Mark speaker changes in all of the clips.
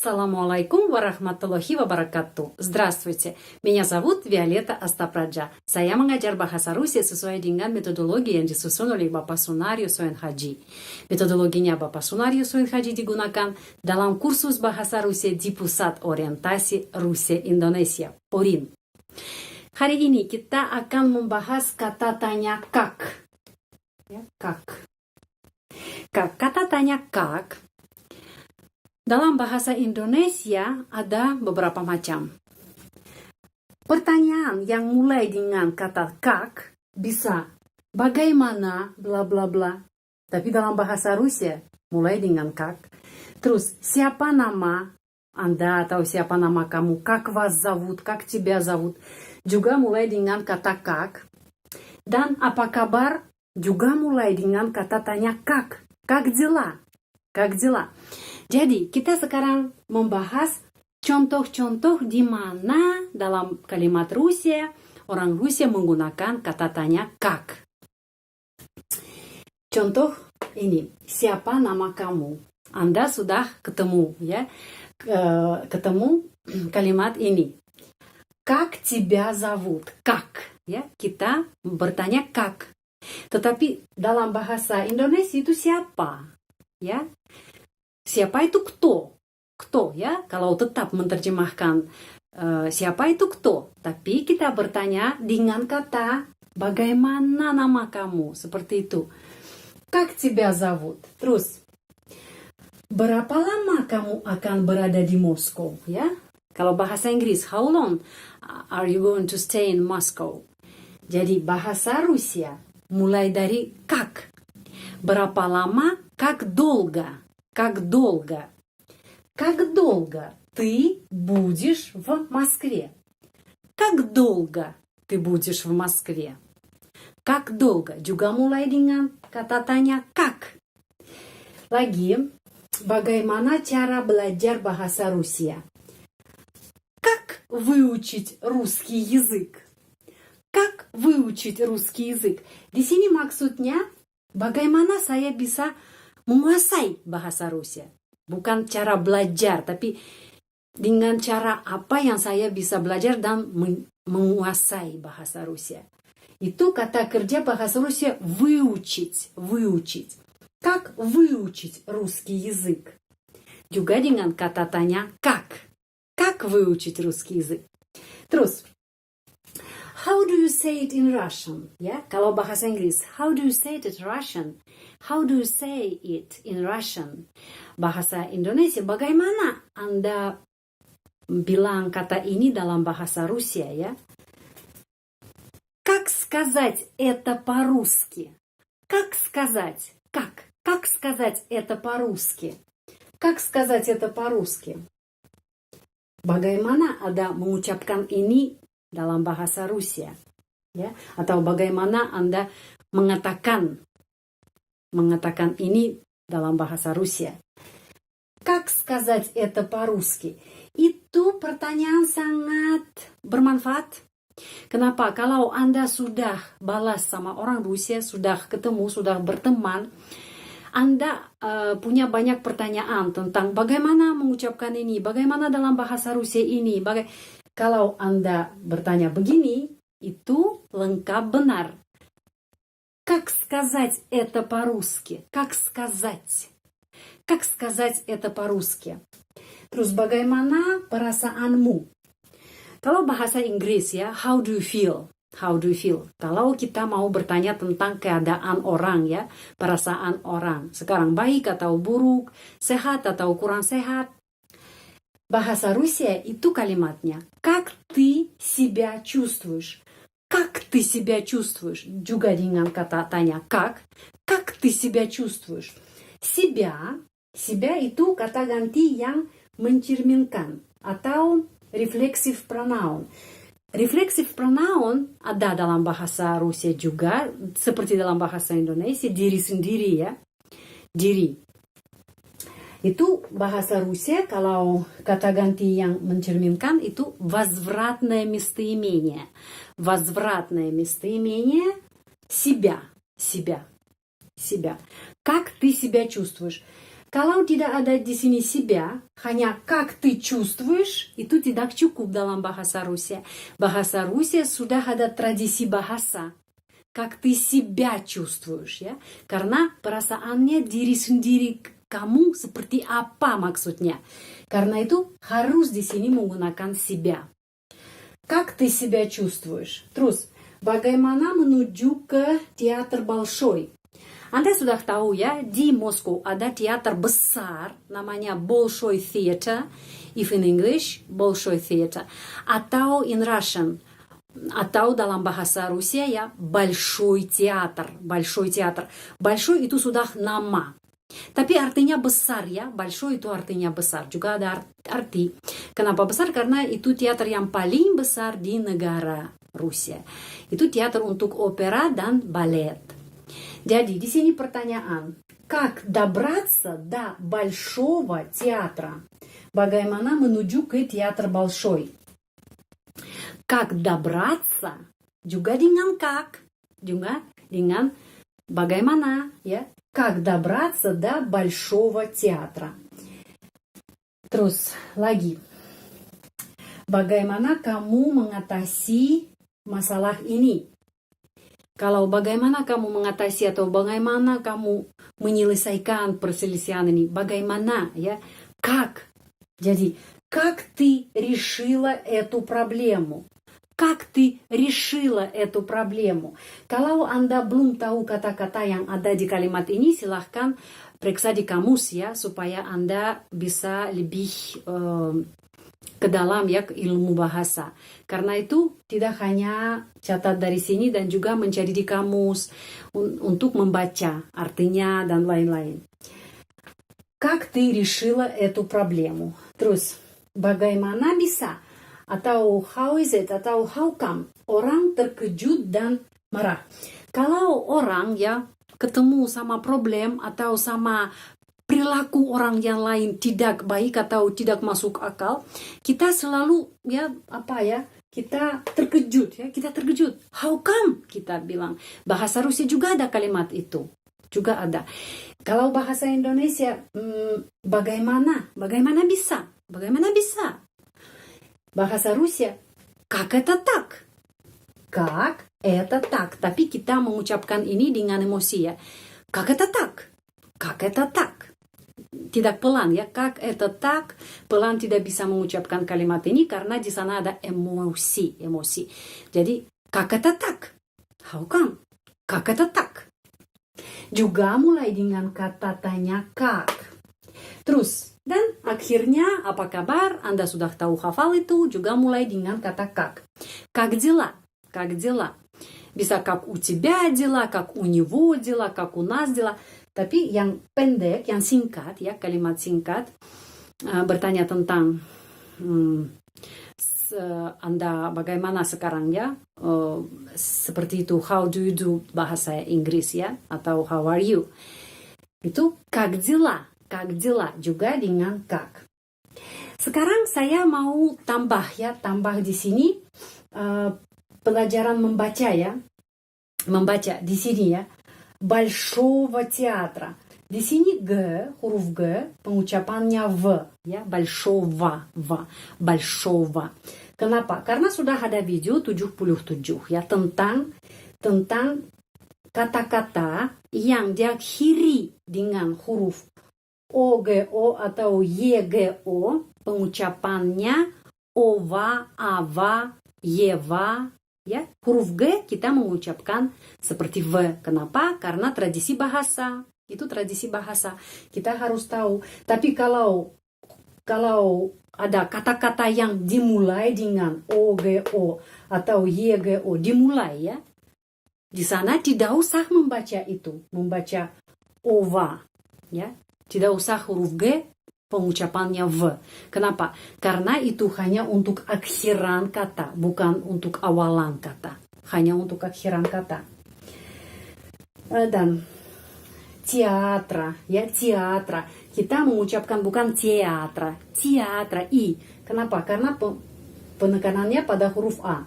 Speaker 1: Ассаламу алейкум ва рахматуллахи ва баракату. Здравствуйте, меня зовут Виолетта Астапраджа. Saya mengajar bahasa Rusia sesuai dengan metodologi yang disusun oleh Bapak Sunario Soen Haji. Metodologinya Bapak Sunario Soen Haji digunakan dalam kursus bahasa Rusia di Pusat Orientasi Rusia Indonesia, PORIN. Hari ini kita akan membahas kata tanya kak. Ya, kak. Kata tanya kak dalam bahasa Indonesia ada beberapa macam. Pertanyaan yang mulai dengan kata kak bisa bagaimana bla bla bla. Tapi dalam bahasa Rusia mulai dengan kak. Terus siapa nama Anda atau siapa nama kamu? Как вас зовут? Как тебя зовут? Juga mulai dengan kata kak. Dan apa kabar? Juga mulai dengan kata tanya kak. Как дела? Как дела? Jadi, kita sekarang membahas contoh-contoh di mana dalam kalimat Rusia, orang Rusia menggunakan kata tanya kak. Contoh ini, siapa nama kamu? Anda sudah ketemu, ya, ketemu kalimat ini. Как тебя зовут? Как? Ya, kita bertanya kak. Tetapi dalam bahasa Indonesia itu siapa? Ya, siapa itu кто? Кто, ya? Kalau tetap menerjemahkan siapa itu кто. Tapi kita bertanya dengan kata bagaimana nama kamu? Seperti itu. Как тебя зовут? Terus, berapa lama kamu akan berada di Moskow? Ya? Kalau bahasa Inggris, how long are you going to stay in Moscow? Jadi bahasa Rusia mulai dari как. Berapa lama? Как долго? Как долго? Как долго ты будешь в Москве? Как долго ты будешь в Москве? Как долго? Juga mulai dengan kata tanya как. Lagi, bagaimana cara belajar bahasa Rusia? Как выучить русский язык? Как выучить русский язык? Di sini maksudnya bagaimana saya bisa menguasai bahasa Rusia. Bukan cara belajar, tapi dengan cara apa yang saya bisa belajar dan menguasai bahasa Rusia. Itu kata kerja bahasa Rusia выучить, выучить. Как выучить русский язык? Juga dengan kata tanya как. Как выучить русский язык? Terus, how do you say it in Russian? Ya, kalau bahasa Inggris, how do you say it in Russian? How do you say it in Russian? Bahasa Indonesia, bagaimana Anda bilang kata ini dalam bahasa Rusia, ya? Как сказать это по-русски? Как сказать? Как? Как сказать это по-русски? Как сказать это по-русски? Bagaimana Anda mengucapkan ini dalam bahasa Rusia, ya? Atau bagaimana Anda mengatakan ini dalam bahasa Rusia? Как сказать это по-русски? Itu pertanyaan sangat bermanfaat. Kenapa? Kalau Anda sudah balas sama orang Rusia, sudah ketemu, sudah berteman, Anda punya banyak pertanyaan tentang bagaimana mengucapkan ini, bagaimana dalam bahasa Rusia ini. Kalau Anda bertanya begini, itu lengkap benar. Как сказать это по-русски? Как сказать? Как сказать это по-русски? Terus bagaimana perasaanmu? Kalau bahasa Inggris, ya, how do you feel? How do you feel? Kalau kita mau bertanya tentang keadaan orang, ya, perasaan orang. Sekarang baik atau buruk, sehat atau kurang sehat. Bahasa Rusia itu kalimatnya. Как ты себя чувствуешь? Как ты себя чувствуешь? Juga dengan kata tanya как. Как ты себя чувствуешь? Себя itu kata ganti yang mencerminkan atau reflexive pronoun. Reflexive pronoun ada dalam bahasa Rusia juga, seperti dalam bahasa Indonesia, diri sendiri, ya. Diri. Itu bahasa Rusia, kalau kata ganti yang mencerminkan itu возвратное местоимение. Возвратное местоимение себя. Как ты себя чувствуешь? Kalau tidak ada di sini себя, hanya как ты чувствуешь, itu tidak cukup dalam bahasa Rusia. Bahasa Rusia sudah ada tradisi bahasa. Как ты себя чувствуешь, ya. Karena perasaannya diri sendiri kamu seperti apa maksudnya. Karena itu harus di sini menggunakan себя. Как ты себя чувствуешь? Terus, bagaimana menuju ke teater Большой? Anda sudah tahu ya, di Moskow ada teater besar namanya Bolshoi Theater, if in English, Bolshoi Theater, atau in Russian, atau dalam bahasa Rusia ya, Большой театр, Большой театр. Большой itu sudah nama, tapi artinya besar ya, Большой itu artinya besar, juga ada arti. Kenapa besar? Karena itu teater yang paling besar di negara Rusia. Itu teater untuk opera dan balet. Jadi di sini pertanyaan, как добраться до Большого театра? Bagaimana menuju ke teater Большой? Как добраться? Juga dengan как, juga dengan bagaimana, ya? Как добраться до Большого театра? Terus lagi, bagaimana kamu mengatasi masalah ini? Kalau bagaimana kamu mengatasi atau bagaimana kamu menyelesaikan perselisihan ini? Bagaimana, ya? Как? Jadi, как ты решила эту проблему? Как ты решила эту проблему? Kalau Anda belum tahu kata-kata yang ada di kalimat ini, silahkan periksa di kamus ya, supaya Anda bisa lebih ke dalam ya, ke ilmu bahasa. Karena itu tidak hanya catat dari sini dan juga mencari di kamus untuk membaca artinya dan lain-lain. Как ты решила эту проблему? Terus, bagaimana bisa? Atau how is it? Atau how come? Orang terkejut dan marah. Kalau orang ya ketemu sama problem atau sama perilaku orang yang lain tidak baik atau tidak masuk akal, kita selalu ya kita terkejut ya, kita terkejut. How come? Kita bilang. Bahasa Rusia juga ada kalimat itu. Juga ada. Kalau bahasa Indonesia, bagaimana? Bagaimana bisa? Bagaimana bisa? Bahasa Rusia, как это так? Как это так? Tapi kita mengucapkan ini dengan emosi ya. Как это так? Как это так? Tidak pelan ya, как это так, pelan tidak bisa mengucapkan kalimat ini karena di sana ada emosi. Jadi, как это так? How come? Как это так? Juga mulai dengan kata tanya как. Terus, dan akhirnya apa kabar? Anda sudah tahu hafal itu, juga mulai dengan kata как. Как дела? Как дела? Bisa как у тебя дела, как у него дела, как у нас дела. Tapi yang pendek, yang singkat, ya kalimat singkat, bertanya tentang Anda bagaimana sekarang ya, seperti itu, how do you do bahasa Inggris ya, atau how are you. Itu как дела, juga dengan как. Sekarang saya mau tambah di sini pelajaran membaca ya, membaca di sini ya. Большого театра. Di sini G, huruf G, pengucapannya V, ya, большого, большого. Kenapa? Karena sudah ada video 77 ya tentang kata-kata yang diakhiri dengan huruf OGO atau YGO, pengucapannya OVA, AVA, YEVA. Ya, huruf G kita mengucapkan seperti V. Kenapa? Karena tradisi bahasa. Itu tradisi bahasa. Kita harus tahu. Tapi kalau ada kata-kata yang dimulai dengan OGO atau YGO, dimulai ya. Di sana tidak usah membaca itu. Membaca OVA. Ya. Tidak usah huruf G, pengucapannya V. Kenapa? Karena itu hanya untuk akhiran kata, bukan untuk awalan kata. Hanya untuk akhiran kata. Dan teatra, ya teatra. Kita mengucapkan bukan teatra, I. Kenapa? Karena penekanannya pada huruf A.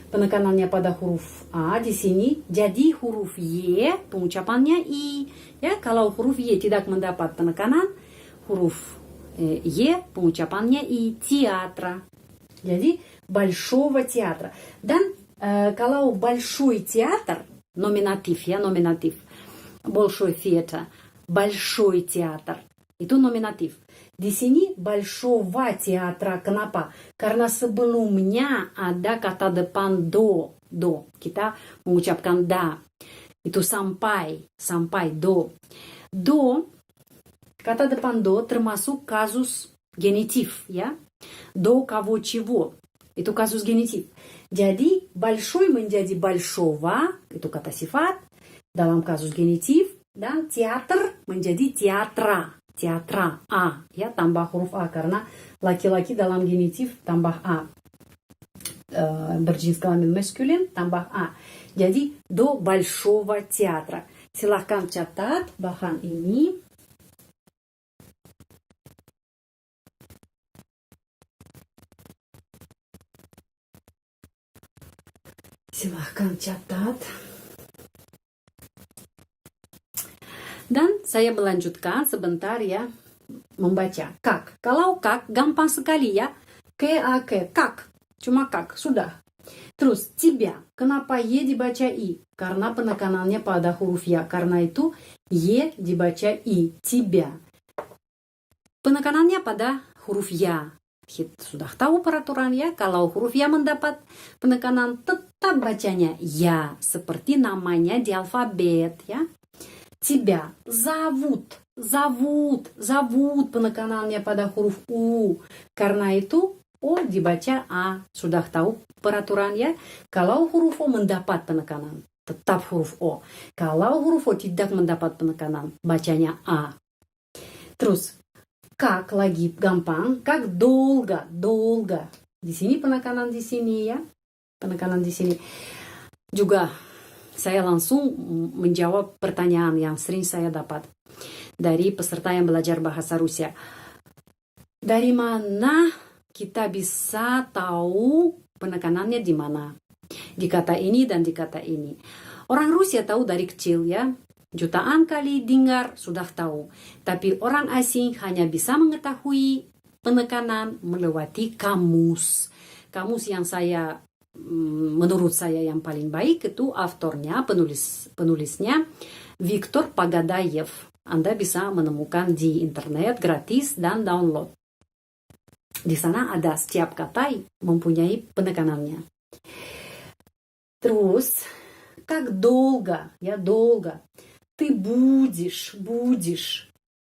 Speaker 1: Penekanannya pada huruf A di sini, jadi huruf Y pengucapannya I. Ya, kalau huruf Y tidak mendapat penekanan, huruf Е pengucapannya I, театра. Jadi большого театра. Dan kalau большой театр, номинатив, ya, номинатив, большой театр, большой театр, itu nominatif. Di sini большого театра. Kenapa? Karena sebelumnya ada kata depan do. Kita mengucapkan da. Itu sampai, do. Do, kata depan do termasuk kasus genitif, ya. До кого чего. Itu kasus genitif. Jadi, большой menjadi большого, itu kata sifat, dalam kasus genitif. Dan teater menjadi teatra. Teatra, A. Ya, tambah huruf A. Karena laki-laki dalam genitif tambah A. Berjenis kelamin maskulin tambah A. Jadi, до большого театра. Silahkan catat bahan ini. Silahkan catat. Dan saya melanjutkan sebentar ya membaca. Kak. Kalau kak gampang sekali ya. Kak. Cuma kak. Sudah. Terus тебя. Kenapa Y dibaca I? Karena penekanannya pada huruf ya. Karena itu Y dibaca I. Тебя. Penekanannya pada huruf ya. Sudah tahu peraturan ya. Kalau huruf ya mendapat penekanan tetap bacanya ya. Seperti namanya di alfabet ya. Тебя зовут. Penekanannya pada huruf U. Karena itu O dibaca A. Sudah tahu peraturan ya. Kalau huruf O mendapat penekanan, tetap huruf O. Kalau huruf O tidak mendapat penekanan, bacanya A. Terus, kak lagi gampang. Kak долго. Di sini penekanan di sini ya. Penekanan di sini. Juga saya langsung menjawab pertanyaan yang sering saya dapat dari peserta yang belajar bahasa Rusia. Dari mana kita bisa tahu penekanannya di mana? Di kata ini dan di kata ini. Orang Rusia tahu dari kecil ya. Jutaan kali dengar sudah tahu. Tapi orang asing hanya bisa mengetahui penekanan melewati kamus. Kamus yang menurut saya yang paling baik itu autornya, penulisnya Viktor Pagadayev. Anda bisa menemukan di internet gratis dan download. Di sana ada setiap kata mempunyai penekanannya. Terus, как долго, ya долго. Ты будешь.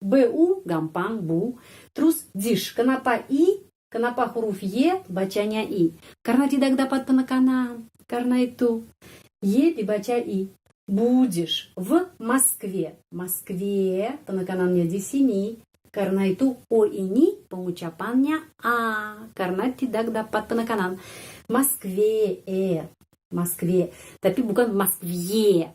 Speaker 1: БУ gampang, bu. Terus дишь. Kenapa I? Kenapa huruf Y bacanya I? Karena tidak dapat penekanan. Karena itu Y dibaca I. Будешь в Москве. Москве penеkanannya di sini. Karena itu O ini pengucapannya A. Karena tidak dapat penekanan. Москве. Tapi bukan Москве.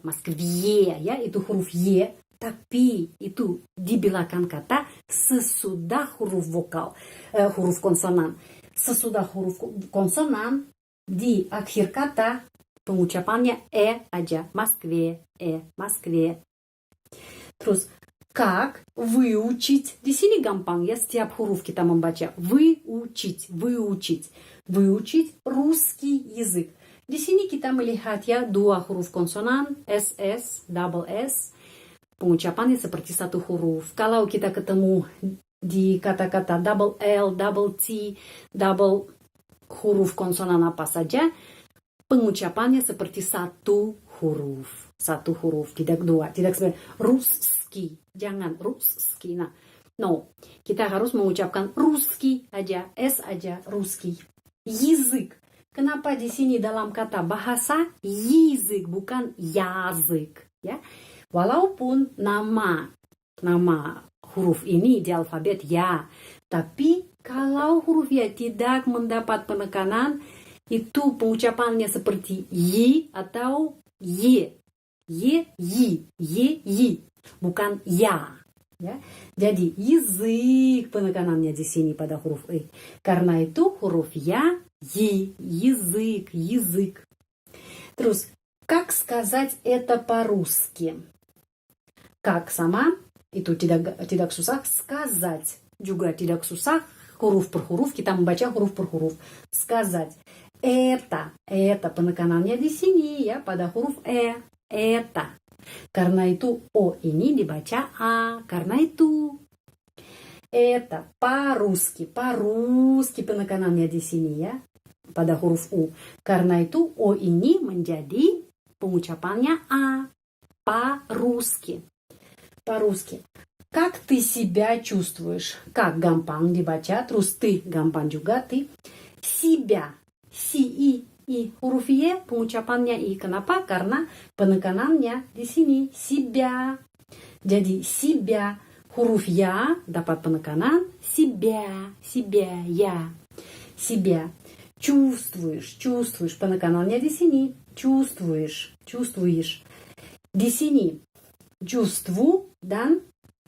Speaker 1: Ya, itu huruf Y. Tapi itu di belakang kata sesudah huruf vokal, huruf konsonan. Sesudah huruf konsonan di akhir kata pengucapannya aja. Москве. Terus как выучить? Di sini gampang ya, setiap huruf kita membaca. Выучить. Русский язык. Di sini kita melihat ya dua huruf konsonan, SS, double S. Pengucapannya seperti satu huruf. Kalau kita ketemu di kata-kata double L, double T, double huruf konsonan apa saja, pengucapannya seperti satu huruf. Satu huruf, tidak dua. Tidak seperti Ruski. Jangan Ruski. Nah, no. Kita harus mengucapkan Ruski aja. S aja, Ruski. Язык. Kenapa di sini dalam kata bahasa язык, bukan язык. Ya. Walaupun nama huruf ini di alfabet ya, tapi kalau huruf ya tidak mendapat penekanan, itu pengucapannya seperti y atau y, bukan ya. Ya, jadi язык penekanannya di sini pada huruf e. Karena itu huruf ya, язык. Terus, как сказать это по-русски? Как sama Itu tidak susah. Сказать juga tidak susah. Huruf per huruf, kita membaca huruf per huruf. Сказать. Это penekanannya di sini ya, pada huruf E. Это. Karena itu O ini dibaca A. Karena itu. Это по-русски. По-русски penekanannya di sini ya, pada huruf U. Karena itu O ini menjadi pengucapannya A. По-русски. По-русски. Как ты себя чувствуешь? Как gampang dibaca, terus ты gampang juga ты. Себя. Si i huruf y pengucapannya i. Kenapa? Karena penekanannya di sini себя. Jadi себя huruf ya dapat penekanan себя, я. Себя. Чувствуешь penеkanannya di sini. Чувствуешь. Di sini чувству dan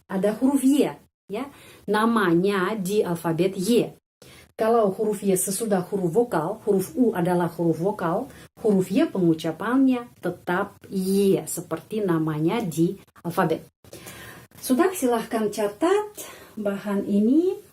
Speaker 1: ada huruf Y, ya. Namanya di alfabet Y. Kalau huruf Y sesudah huruf vokal, huruf U adalah huruf vokal, huruf Y pengucapannya tetap Y, seperti namanya di alfabet. Sudah, silahkan catat bahan ini.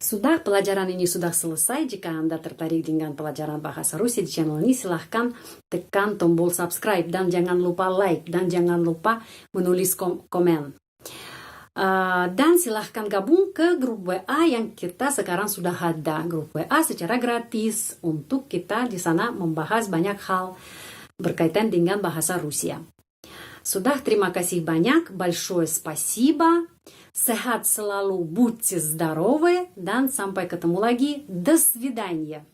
Speaker 1: Sudah, pelajaran ini sudah selesai. Jika Anda tertarik dengan pelajaran bahasa Rusia di channel ini, silahkan tekan tombol subscribe dan jangan lupa like dan jangan lupa menulis komen. Dan silahkan gabung ke grup WA yang kita sekarang sudah ada. Grup WA secara gratis untuk kita di sana membahas banyak hal berkaitan dengan bahasa Rusia. Sudah, terima kasih banyak. Большое спасибо. Sehat selalu, будьте здоровы, dan sampai ketemu lagi. До свидания.